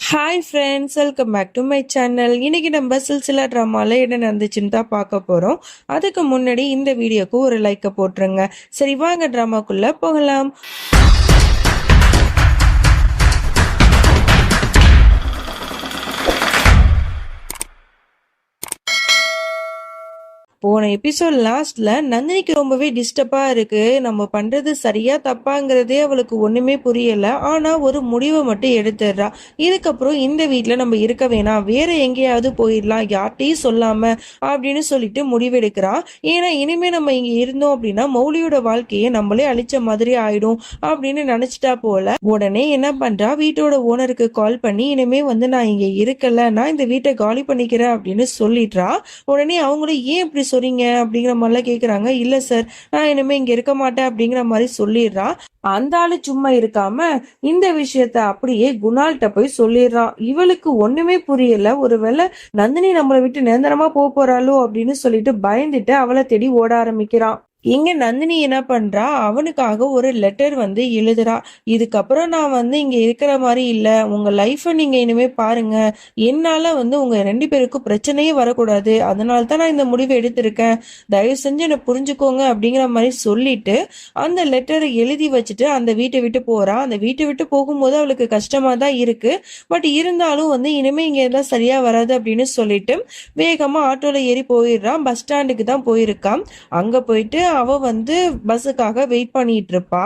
Hi friends, welcome back to my channel. இன்னைக்கு நம்ம சில்சிலா ட்ராமாவில் என்ன நடந்துச்சுன்னு தான் பார்க்க போகிறோம். அதுக்கு முன்னாடி இந்த வீடியோக்கு ஒரு லைக்கை போட்டுருங்க. சரி, வாங்க ட்ராமாக்குள்ளே போகலாம். போன எபிசோட் லாஸ்ட்ல நந்தினிக்கு ரொம்பவே டிஸ்டர்பா இருக்கு. நம்ம பண்றது சரியா தப்பாங்கிறதே அவளுக்கு ஒண்ணுமே புரியல. ஆனா ஒரு முடிவை மட்டும் எடுத்துடுறா. இதுக்கப்புறம் இந்த வீட்டுல நம்ம இருக்க வேணாம், வேற எங்கேயாவது போயிடலாம், யார்கிட்டையும் சொல்லாம அப்படின்னு சொல்லிட்டு முடிவெடுக்கிறா. ஏன்னா இனிமே நம்ம இங்க இருந்தோம் அப்படின்னா மௌலியோட வாழ்க்கையை நம்மளே அழிச்ச மாதிரி ஆயிடும் அப்படின்னு நினைச்சிட்டா போல. உடனே என்ன பண்றா, வீட்டோட ஓனருக்கு கால் பண்ணி இனிமே நான் இங்க இருக்கல, நான் இந்த வீட்டை காலி பண்ணிக்கிறேன் அப்படின்னு சொல்லிடுறா. உடனே அவங்களும் ஏன் இப்படி சொல்றீங்க அப்படிங்கிற மாதிரிலாம் கேக்குறாங்க. இல்ல சார், நான் இனிமே இங்க இருக்க மாட்டேன் அப்படிங்கிற மாதிரி சொல்லிடுறா. அந்த ஆளு சும்மா இருக்காம இந்த விஷயத்த அப்படியே குணால்கிட்ட போய் சொல்லிடுறான். இவளுக்கு ஒண்ணுமே புரியல. ஒருவேளை நந்தினி நம்மளை விட்டு நிரந்தரமா போறாளோ அப்படின்னு சொல்லிட்டு பயந்துட்டு அவளை தேடி ஓட ஆரம்பிக்கிறான். இங்க நந்தினி என்ன பண்றா, அவனுக்காக ஒரு லெட்டர் எழுதுறா. இதுக்கப்புறம் நான் இங்க இருக்கிற மாதிரி இல்ல, உங்க லைஃப நீங்க இனிமே பாருங்க, என்னால உங்க ரெண்டு பேருக்கும் பிரச்சனையே வரக்கூடாது, அதனால தான் நான் இந்த முடிவை எடுத்திருக்கேன், தயவு செஞ்சு என்ன புரிஞ்சுக்கோங்க அப்படிங்கிற மாதிரி சொல்லிட்டு அந்த லெட்டரை எழுதி வச்சுட்டு அந்த வீட்டை விட்டு போறா. அந்த வீட்டை விட்டு போகும்போது அவளுக்கு கஷ்டமா தான் இருக்கு. பட் இருந்தாலும் இனிமே இங்க எல்லாம் சரியா வராது அப்படின்னு சொல்லிட்டு வேகமா ஆட்டோல ஏறி போயிடுறான். பஸ் ஸ்டாண்டுக்கு தான் போயிருக்கான். அங்க போயிட்டு அவ பஸ்ஸுக்காக வெயிட் பண்ணிட்டு இருப்பா.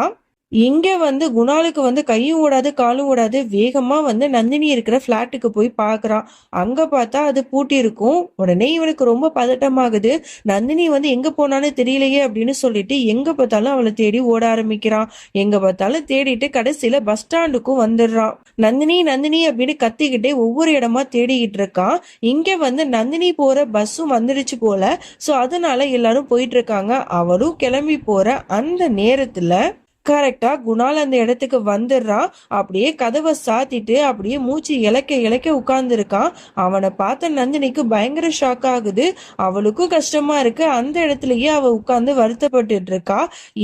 இங்க குணாலுக்கு கையும் ஓடாது காலும் ஓடாது. வேகமா நந்தினி இருக்கிற பிளாட்டுக்கு போய் பாக்குறான். அங்க பார்த்தா அது பூட்டி இருக்கும். உடனே இவனுக்கு ரொம்ப பதட்டமாகுது. நந்தினி எங்க போனான்னு தெரியலையே அப்படின்னு சொல்லிட்டு எங்க பார்த்தாலும் அவளை தேடி ஓட ஆரம்பிக்கிறான். எங்க பார்த்தாலும் தேடிட்டு கடைசியில பஸ் ஸ்டாண்டுக்கும் வந்துடுறான். நந்தினி நந்தினி அப்படின்னு கத்திக்கிட்டே ஒவ்வொரு இடமா தேடிக்கிட்டு இருக்கான். இங்க நந்தினி போற பஸ்ஸும் வந்துடுச்சு போல. சோ அதனால எல்லாரும் போயிட்டு இருக்காங்க. அவளும் கிளம்பி போற அந்த நேரத்துல கரெக்டா குணால் அந்த இடத்துக்கு வந்துடுறான். அப்படியே கதவை சாத்திட்டு அப்படியே மூச்சு இழைக்க இழைக்க உட்கார்ந்து இருக்கான். அவனை பார்த்த நந்தினிக்கு பயங்கர ஷாக் ஆகுது. அவளுக்கும் கஷ்டமா இருக்கு. அந்த இடத்துலயே அவ உட்கார்ந்து வருத்தப்பட்டு இருக்கா.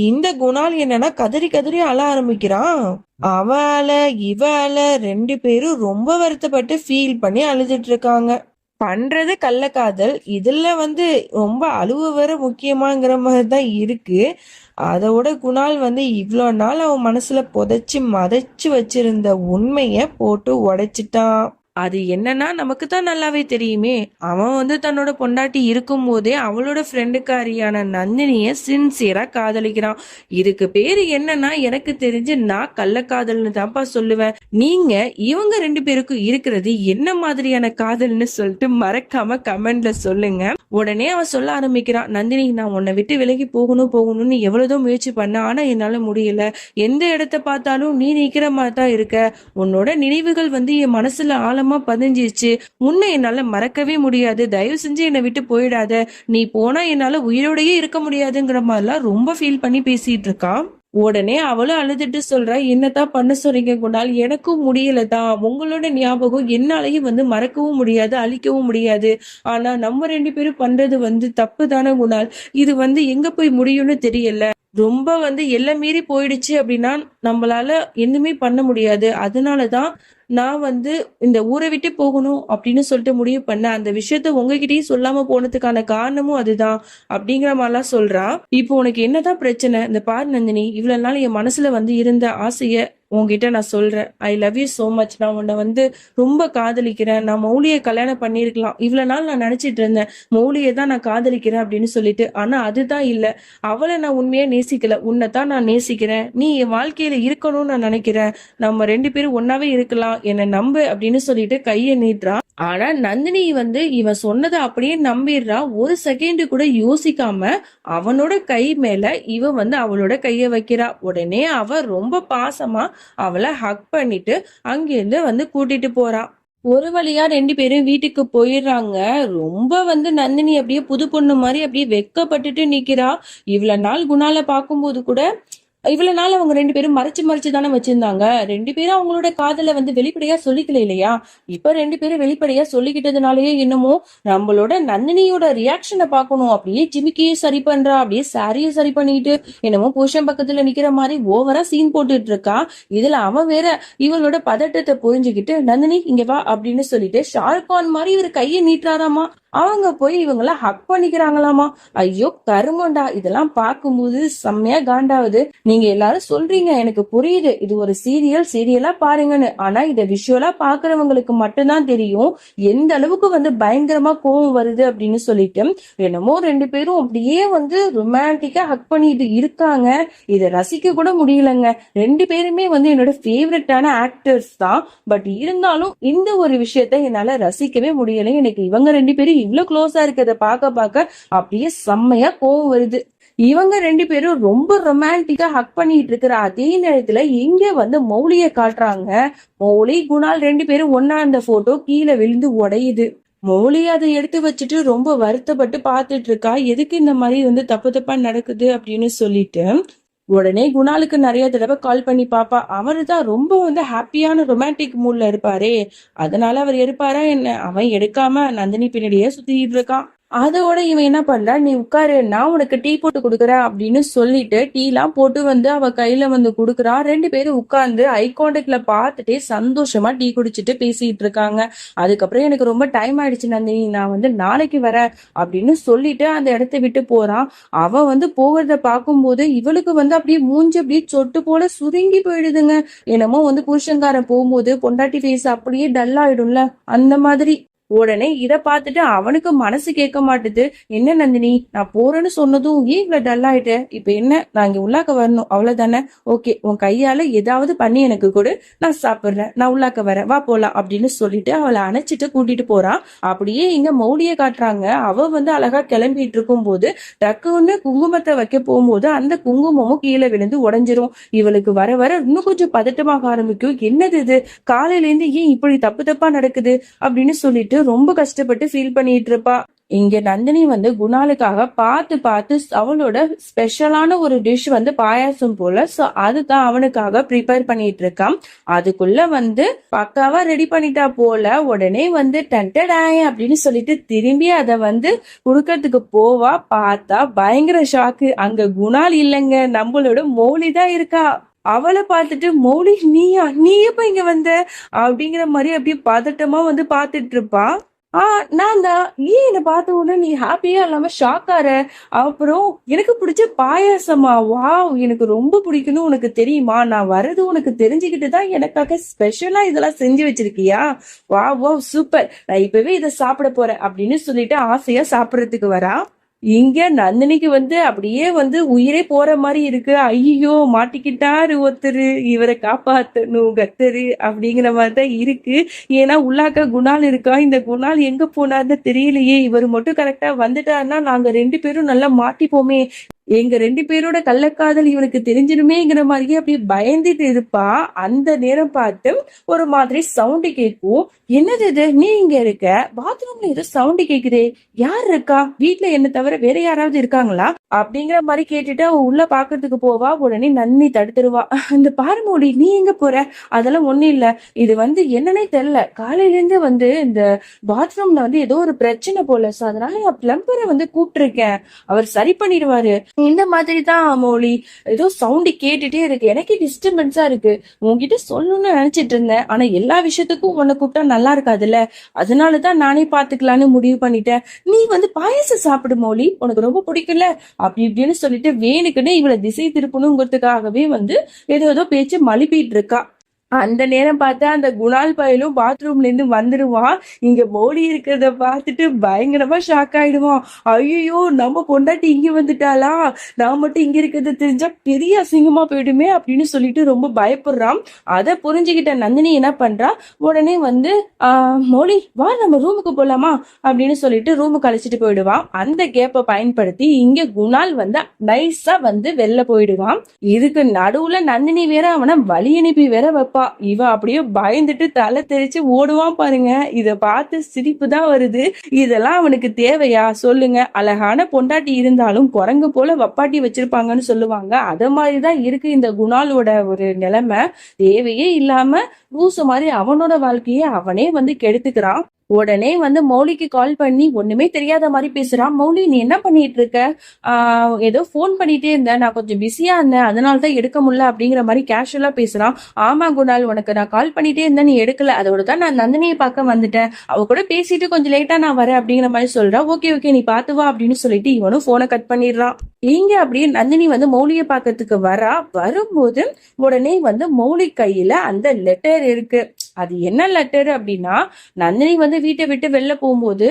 இந்த குணால் என்னன்னா கதறி கதறி அழ ஆரம்பிக்கிறான். அவள இவள ரெண்டு பேரும் ரொம்ப வருத்தப்பட்டு ஃபீல் பண்ணி அழுதுட்டு இருக்காங்க. பண்றது கள்ளக்காதல். இதுல ரொம்ப அழுவ வர முக்கியமாங்கிற மாதிரிதான் இருக்கு. அதோட குணால் இவ்வளோ நாள் அவன் மனசுல புதைச்சி மறைச்சு வச்சிருந்த உண்மைய போட்டு உடைச்சிட்டான். அது என்னன்னா நமக்கு தான் நல்லாவே தெரியுமே. அவன் தன்னோட பொண்டாட்டி இருக்கும் போதே அவளோட ஃப்ரெண்டுக்காரியான நந்தினிய சின்சியரா காதலிக்கிறான். இதுக்கு பேரு என்னன்னா எனக்கு தெரிஞ்சு நான் கள்ளக்காதல்னு தான்ப்பா சொல்லுவேன். நீங்க இவங்க ரெண்டு பேருக்கும் இருக்கிறது என்ன மாதிரியான காதல்னு சொல்லிட்டு மறக்காம கமெண்ட்ல சொல்லுங்க. உடனே அவன் சொல்ல ஆரம்பிக்கிறான், நந்தினி நான் உன்னை விட்டு விலகி போகணும்னு எவ்வளவுதான் முயற்சி பண்ண, ஆனா என்னால முடியல. எந்த இடத்த பார்த்தாலும் நீ நிக்கிற மாதிரி தான் இருக்க. உன்னோட நினைவுகள் என் மனசுல ஆழமா பதிஞ்சிச்சு. உன்னை என்னால மறக்கவே முடியாது. தயவு செஞ்சு என்னை விட்டு போயிடாத. நீ போனா என்னால உயிரோடயே இருக்க முடியாதுங்கிற மாதிரிலாம் ரொம்ப ஃபீல் பண்ணி பேசிட்டு இருக்கான். உடனே அவளும் அழுதுட்டு சொல்றா, என்னதான் பண்ண சொல்றீங்க குணால், எனக்கும் முடியலதான். உங்களோட ஞாபகம் என்னாலையும் மறக்கவும் முடியாது, அழிக்கவும் முடியாது. ஆனா நம்ம ரெண்டு பேரும் பண்றது தப்பு தானே குணால். இது எங்க போய் முடியும்னு தெரியல. ரொம்ப எல்லை மீறி போயிடுச்சு அப்படின்னா நம்மளால எதுவுமே பண்ண முடியாது. அதனாலதான் நான் இந்த ஊரை விட்டு போகணும் அப்படின்னு சொல்லிட்டு முடிவு பண்ண. அந்த விஷயத்த உங்ககிட்டயும் சொல்லாம போனதுக்கான காரணமும் அதுதான் அப்படிங்கிற மாதிரிலாம் சொல்றா. இப்போ உனக்கு என்னதான் பிரச்சனை? இந்த பார் நந்தினி, இவ்வளவு நாள் என் மனசுல இருந்த ஆசைய உங்ககிட்ட நான் சொல்றேன். I love you so much. நான் உன்னை ரொம்ப காதலிக்கிறேன். நான் மௌலியை கல்யாணம் பண்ணிருக்கலாம். இவ்வளவு நாள் நான் நினைச்சிட்டு இருந்தேன் மௌலியை தான் நான் காதலிக்கிறேன் அப்படின்னு சொல்லிட்டு. ஆனா அதுதான் இல்ல. அவளை நான் உண்மையா நேசிக்கல, உன்னை தான் நான் நேசிக்கிறேன். நீ என் வாழ்க்கையில இருக்கணும்னு நான் நினைக்கிறேன். நம்ம ரெண்டு பேரும் ஒன்னாவே இருக்கலாம், என்னை நம்பு அப்படின்னு சொல்லிட்டு கையை நீட்டுறான். ஆனா நந்தினி இவன் சொன்னதை அப்படியே நம்பிடுறா. ஒரு செகண்ட் கூட யோசிக்காம அவனோட கை மேல இவ அவளோட கைய வைக்கிறா. உடனே அவ ரொம்ப பாசமா அவளை ஹக் பண்ணிட்டு அங்கிருந்து கூட்டிட்டு போறான். ஒரு வழியா ரெண்டு பேரும் வீட்டுக்கு போயிடுறாங்க. ரொம்ப நந்தினி அப்படியே புது பொண்ணு மாதிரி அப்படியே வெக்கப்பட்டுட்டு நிக்கிறா. இவ்வளவு நாள் குணால பார்க்கும்போது கூட இவ்வளவு நாள் அவங்க 2 பேரும் மறைச்சு மறைச்சு தானே வச்சிருந்தாங்க. 2 பேரும் அவங்களோட காதல வெளிப்படையா சொல்லிக்கல இல்லையா? இப்ப 2 பேரும் வெளிப்படையா சொல்லிக்கிட்டதுனாலயே என்னமோ நம்மளோட நந்தினியோட ரியாக்ஷனை பார்க்கணும். அப்படியே ஜிமிக்கியே சரி பண்றா, அப்படியே சாரிய சரி பண்ணிட்டு என்னமோ புருஷன் பக்கத்துல நிக்கிற மாதிரி ஓவரா சீன் போட்டுட்டு இருக்கா. இதுல அவன் வேற இவளோட பதட்டத்தை புரிஞ்சுக்கிட்டு நந்தினி இங்க வா அப்படின்னு சொல்லிட்டு ஷாருக்கான் மாதிரி இவர் கையை நீட்டுறாராமா. அவங்க போய் இவங்கள ஹக் பண்ணிக்கிறாங்களாமா. ஐயோ கருமண்டா, இதெல்லாம் பார்க்கும்போது செம்மையா காண்டாவது. நீங்க எல்லாரும் சொல்றீங்க, எனக்கு புரியுது, இது ஒரு சீரியலா பாருங்கன்னு. ஆனா இத விஷுவலா பாக்குறவங்களுக்கு மட்டும்தான் தெரியும் எந்த அளவுக்கு பயங்கரமா கோவம் வருது அப்படின்னு சொல்லிட்டு. என்னமோ 2 பேரும் அப்படியே ரொமான்டிக்கா ஹக் பண்ணிட்டு இருக்காங்க. இத ரசிக்க கூட முடியலங்க. 2 பேருமே என்னோட ஃபேவரட்டான ஆக்டர்ஸ் தான். பட் இருந்தாலும் இந்த ஒரு விஷயத்த என்னால ரசிக்கவே முடியல. எனக்கு இவங்க 2 பேரும் இவ்வளவு க்ளோஸா இருக்கிறத பார்க்க அப்படியே செம்மையா கோவம் வருது. இவங்க 2 பேரும் ரொம்ப ரொமான்டிக்கா ஹக் பண்ணிட்டு இருக்கிற அதே நேரத்துல இங்க மௌலிய காட்டுறாங்க. மௌலி குணால் 2 பேரும் ஒன்னா அந்த போட்டோ கீழே விழுந்து உடையுது. மௌலி அதை எடுத்து வச்சுட்டு ரொம்ப வருத்தப்பட்டு பாத்துட்டு இருக்கா. எதுக்கு இந்த மாதிரி தப்பு தப்பா நடக்குது அப்படின்னு சொல்லிட்டு உடனே குணாலுக்கு நிறைய தடவை கால் பண்ணி பாப்பா. அவரு தான் ரொம்ப ஹாப்பியான ரொமான்டிக் மூட்ல இருப்பாரே, அதனால அவர் எடுப்பாரா என்ன? அவன் எடுக்காம நந்தினி பின்னாடியே சுத்திட்டு இருக்கான். அதோட இவன் என்ன பண்றா, நீ உட்காரு, நான் உனக்கு டீ போட்டு கொடுக்குறேன் அப்படின்னு சொல்லிட்டு டீ எல்லாம் போட்டு அவ கையில கொடுக்குறான். 2 பேரும் உட்கார்ந்து ஐ கான்டாக்ட்ல பார்த்துட்டே சந்தோஷமா டீ குடிச்சிட்டு பேசிட்டு இருக்காங்க. அதுக்கப்புறம் எனக்கு ரொம்ப டைம் ஆயிடுச்சு நந்தினி, நான் நாளைக்கு வரேன் அப்படின்னு சொல்லிட்டு அந்த இடத்த விட்டு போறான். அவ போகிறத பார்க்கும்போது இவளுக்கு அப்படியே மூஞ்சி அப்படியே சொட்டு போல சுருங்கி போயிடுதுங்க. என்னமோ புருஷங்காரன் போகும்போது பொண்டாட்டி ஃபேஸ் அப்படியே டல் ஆயிடும்ல, அந்த மாதிரி. உடனே இத பார்த்துட்டு அவனுக்கு மனசு கேட்க மாட்டுது. என்ன நந்தினி, நான் போறேன்னு சொன்னதும் ஏன் இவ்வளவு டல் ஆயிட்ட? இப்ப என்ன, நான் இங்க உள்ளாக்க வரணும் அவ்வளவுதானே? ஓகே, உன் கையால ஏதாவது பண்ணி எனக்கு கொடு, நான் சாப்பிடுறேன், நான் உள்ளாக்க வரேன், வா போலாம் அப்படின்னு சொல்லிட்டு அவளை அணைச்சிட்டு கூட்டிட்டு போறான். அப்படியே இங்க மௌலிய காட்டுறாங்க. அவ அழகா கிளம்பிட்டு இருக்கும் போது டக்குன்னு குங்குமத்தை வைக்க போகும்போது அந்த குங்குமமும் கீழே விழுந்து உடைஞ்சிரும். இவளுக்கு வர வர இன்னும் கொஞ்சம் பதட்டமாக ஆரம்பிக்கும். என்னது இது, காலையில இருந்து ஏன் இப்படி தப்பு தப்பா நடக்குது அப்படின்னு சொல்லிட்டு ரொம்ப கஷ்டப்பட்டு ஃபீல் பண்ணிட்டு இருப்பா. இங்க நந்தினி குணாலுக்காக பார்த்து பார்த்து அவளோட ஸ்பெஷலான ஒரு டிஷ் பாயாசம் போல, சோ அதுதான் அவனுக்காக ப்ரிப்பேர் பண்ணிட்டு இருக்கான். அதுக்குள்ள பக்காவா ரெடி பண்ணிட்டா போல. உடனே டன்டடாய் அப்படின்னு சொல்லிட்டு திரும்பி அதை குடுக்கறதுக்கு போவா. பார்த்தா பயங்கர ஷாக்கு. அங்க குணால் இல்லைங்க, நம்மளோட மௌலி தான் இருக்கா. அவளை பார்த்துட்டு மௌலி நீ எப்ப இங்க வந்த அப்படிங்கிற மாதிரி அப்படியே பதட்டமா பாத்துட்டு இருப்பா. நான் தான். ஏன் என்ன பார்த்த உடனே நீ ஹாப்பியா இல்லாம ஷாக்கார? அப்புறம் எனக்கு பிடிச்ச பாயாசமா? வாவ், எனக்கு ரொம்ப பிடிக்கும்னு உனக்கு தெரியுமா? நான் வர்றது உனக்கு தெரிஞ்சுக்கிட்டு தான் எனக்காக ஸ்பெஷலா இதெல்லாம் செஞ்சு வச்சிருக்கியா? வாவ் வாவ் சூப்பர், நான் இப்பவே இதை சாப்பிட போறேன் அப்படின்னு சொல்லிட்டு ஆசையா சாப்பிடறதுக்கு வரா. இங்க நந்தினிக்கு அப்படியே உயிரே போற மாதிரி இருக்கு. ஐயோ மாட்டிக்கிட்டாரு ஒருத்தரு, இவரை காப்பாத்தணும் கத்தரு அப்படிங்கிற மாதிரிதான் இருக்கு. ஏன்னா உள்ளாக்க குணால் இருக்கா. இந்த குணால் எங்க போனார்னு தெரியலையே. இவர் மட்டும் கரெக்டா வந்துட்டாருன்னா நாங்க 2 பேரும் நல்லா மாட்டிப்போமே. எங்க 2 பேரோட கள்ளக்காதல் இவனுக்கு தெரிஞ்சிருமேங்கிற மாதிரியே அப்படியே பயந்துட்டு இருப்பா. அந்த நேரம் பார்த்து ஒரு மாதிரி சவுண்டு கேட்கும். என்னது இது, நீ இங்க இருக்க? பாத்ரூம்ல ஏதோ சவுண்டு கேக்குதே, யார் இருக்கா? வீட்டுல என்ன தவிர வேற யாராவது இருக்காங்களா அப்படிங்கிற மாதிரி கேட்டுட்டு அவ உள்ள பாக்குறதுக்கு போவா. உடனே நந்தினி தடுத்துருவா. இந்த பாருமோடி, நீ எங்க போற? அதெல்லாம் ஒண்ணும் இல்ல, இது என்னன்னே தெரியல, காலையில இருந்து இந்த பாத்ரூம்ல ஏதோ ஒரு பிரச்சனை போல, சோ அதனால பிளம்பரை கூப்பிட்டு இருக்கேன், அவர் சரி பண்ணிடுவாரு. இந்த மாதிரி தான் மௌலி, ஏதோ சவுண்ட் கேட்டுட்டே இருக்கு, எனக்கே டிஸ்டர்பன்ஸா இருக்கு. உன்கிட்ட சொல்லணும்னு நினைச்சிட்டு இருந்தேன், ஆனா எல்லா விஷயத்துக்கும் உன்னை கூப்பிட்டா நல்லா இருக்காதுல்ல, அதனாலதான் நானே பாத்துக்கலான்னு முடிவு பண்ணிட்டேன். நீ பாயசம் சாப்பிடு மௌலி, உனக்கு ரொம்ப பிடிக்கும்ல அப்படி இப்படின்னு சொல்லிட்டு வேணுக்குன்னு இவளை திசை திருப்பணுங்கிறதுக்காகவே ஏதோ பேச்சு மழுப்பிட்டு இருக்கா. அந்த நேரம் பார்த்தா அந்த குணால் பயலும் பாத்ரூம்ல இருந்து வந்துடுவான். இங்க மௌலி இருக்கிறத பார்த்துட்டு பயங்கரமா ஷாக் ஆயிடுவான். ஐயோ நம்ம பொண்டாட்டி இங்க வந்துட்டாளா, நான் மட்டும் இங்க இருக்கிறத தெரிஞ்சா பெரிய அசிங்கமா போயிடுமே அப்படின்னு சொல்லிட்டு ரொம்ப பயப்படுறான். அதை புரிஞ்சுக்கிட்ட நந்தினி என்ன பண்றா, உடனே மௌலி வா நம்ம ரூமுக்கு போலாமா அப்படின்னு சொல்லிட்டு ரூமுக்கு அழைச்சிட்டு போயிடுவான். அந்த கேப்பை பயன்படுத்தி இங்க குணால் நைஸா வெளில போயிடுவான். இதுக்கு நடுவுல நந்தினி வேற அவனை வழி அனுப்பி வேற வைப்பான். அப்பா இவ அப்படியே பயந்துட்டு தலை தெரிச்சு ஓடுவான் பாருங்க. இத பார்த்து சிரிப்பு தான் வருது. இதெல்லாம் அவனுக்கு தேவையா சொல்லுங்க? அழகான பொண்டாட்டி இருந்தாலும் குரங்கு போல வப்பாட்டி வச்சிருப்பாங்கன்னு சொல்லுவாங்க. அத மாதிரிதான் இருக்கு இந்த குணாலோட ஒரு நிலைமை. தேவையே இல்லாம லூசு மாதிரி அவனோட வாழ்க்கையை அவனே வந்து கெடுத்துக்கிறான். உடனே வந்து மௌலிக்கு கால் பண்ணி ஒண்ணுமே தெரியாத மாதிரி பேசுறான். மௌலி, நீ என்ன பண்ணிட்டு இருக்க? ஏதோ போன் பண்ணிட்டே இருந்தேன், நான் கொஞ்சம் பிஸியா இருந்தேன், அதனாலதான் எடுக்க முடியல அப்படிங்கிற மாதிரி கேஷுவலா பேசுறான். ஆமா குணால், உனக்கு நான் கால் பண்ணிட்டே இருந்தேன், நீ எடுக்கல, அதோட தான் நான் நந்தினியை பார்க்க வந்துட்டேன், அவ கூட பேசிட்டு கொஞ்சம் லேட்டா நான் வரேன் அப்படிங்கிற மாதிரி சொல்றா. ஓகே ஓகே, நீ பாத்து வா அப்படின்னு சொல்லிட்டு இவனும் போனை கட் பண்ணிடுறான். இங்க அப்படியே நந்தினி வந்து மௌலியை பாக்கிறதுக்கு வரா. வரும்போது உடனே வந்து மௌலி கையில அந்த லெட்டர் இருக்கு. அது என்ன லெட்டர் அப்படின்னா, நந்தினி வந்து வீட்டை விட்டு வெளில போகும்போது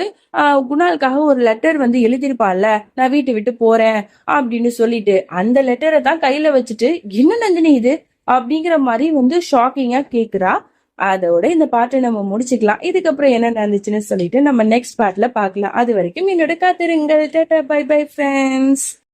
குணாலுக்காக ஒரு லெட்டர் வந்து எழுதிருப்பாள்ல, நான் வீட்டை விட்டு போறேன் அப்படின்னு சொல்லிட்டு, அந்த லெட்டரை தான் கையில வச்சுட்டு, என்ன நந்தினி இது அப்படிங்கிற மாதிரி வந்து ஷாக்கிங்கா கேக்குறா. அதோட இந்த பாட்டை நம்ம முடிச்சுக்கலாம். இதுக்கப்புறம் என்ன நடந்துச்சுன்னு சொல்லிட்டு நம்ம நெக்ஸ்ட் பார்ட்ல பார்க்கலாம். அது வரைக்கும் என்னோட காத்திருங்கள். Tata bye bye friends.